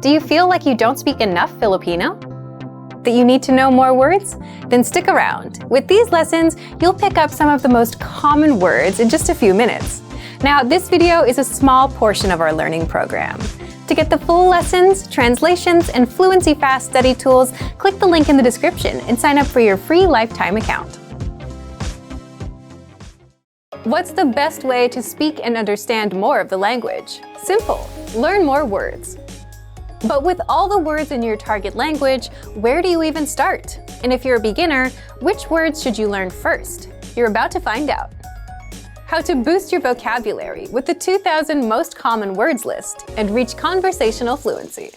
Do you feel like you don't speak enough Filipino? That you need to know more words? Then stick around. With these lessons, you'll pick up some of the most common words in just a few minutes. Now, this video is a small portion of our learning program. To get the full lessons, translations, and fluency fast study tools, click the link in the description and sign up for your free lifetime account. What's the best way to speak and understand more of the language? Simple. Learn more words. But with all the words in your target language, where do you even start? And if you're a beginner, which words should you learn first? You're about to find out. How to boost your vocabulary with the 2,000 most common words list and reach conversational fluency.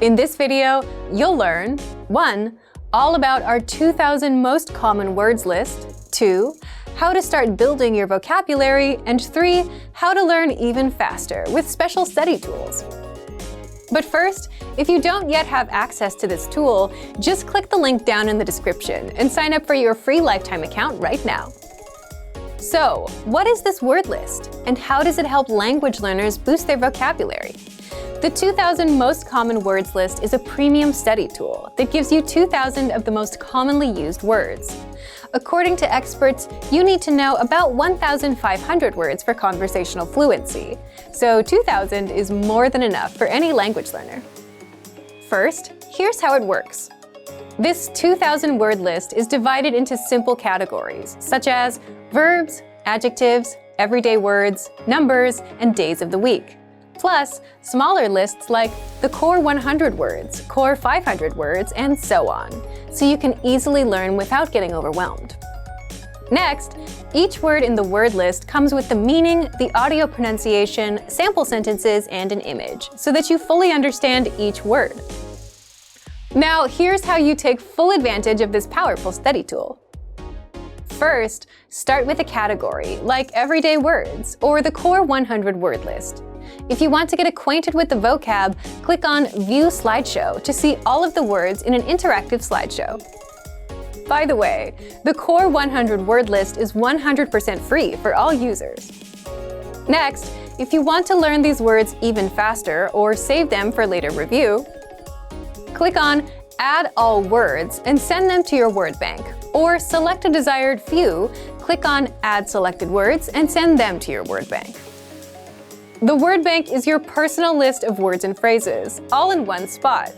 In this video, you'll learn 1. All about our 2,000 most common words list, 2. How to start building your vocabulary, and 3. How to learn even faster with special study tools. But first, if you don't yet have access to this tool, just click the link down in the description and sign up for your free lifetime account right now. So, what is this word list, and how does it help language learners boost their vocabulary? The 2,000 most common words list is a premium study tool that gives you 2,000 of the most commonly used words. According to experts, you need to know about 1,500 words for conversational fluency, so 2,000 is more than enough for any language learner. First, here's how it works. This 2,000 word list is divided into simple categories, such as verbs, adjectives, everyday words, numbers, and days of the week. Plus, smaller lists like the core 100 words, core 500 words, and so on, so you can easily learn without getting overwhelmed. Next, each word in the word list comes with the meaning, the audio pronunciation, sample sentences, and an image, so that you fully understand each word. Now, here's how you take full advantage of this powerful study tool. First, start with a category, like everyday words, or the core 100 word list. If you want to get acquainted with the vocab, click on View Slideshow to see all of the words in an interactive slideshow. By the way, the core 100 word list is 100% free for all users. Next, if you want to learn these words even faster or save them for later review, click on Add All Words and send them to your word bank, or select a desired few, click on Add Selected Words and send them to your word bank. The word bank is your personal list of words and phrases, all in one spot.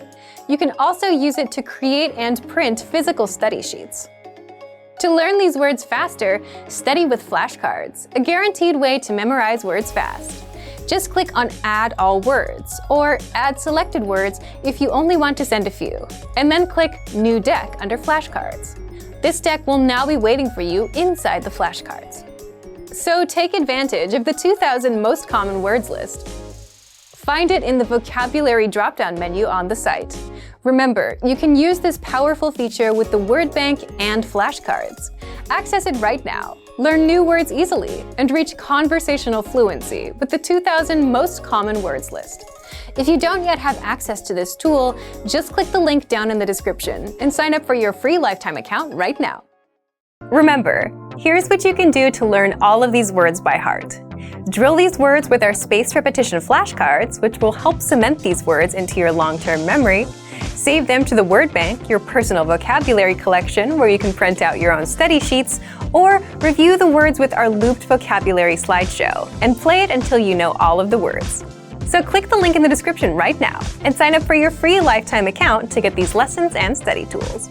You can also use it to create and print physical study sheets. To learn these words faster, study with flashcards, a guaranteed way to memorize words fast. Just click on Add All Words, or Add Selected Words if you only want to send a few, and then click New Deck under Flashcards. This deck will now be waiting for you inside the flashcards. So take advantage of the 2,000 most common words list. Find it in the vocabulary drop-down menu on the site. Remember, you can use this powerful feature with the word bank and flashcards. Access it right now, learn new words easily, and reach conversational fluency with the 2,000 most common words list. If you don't yet have access to this tool, just click the link down in the description and sign up for your free lifetime account right now. Remember, here's what you can do to learn all of these words by heart. Drill these words with our spaced repetition flashcards, which will help cement these words into your long-term memory. Save them to the word bank, your personal vocabulary collection, where you can print out your own study sheets, or review the words with our looped vocabulary slideshow, and play it until you know all of the words. So click the link in the description right now and sign up for your free lifetime account to get these lessons and study tools.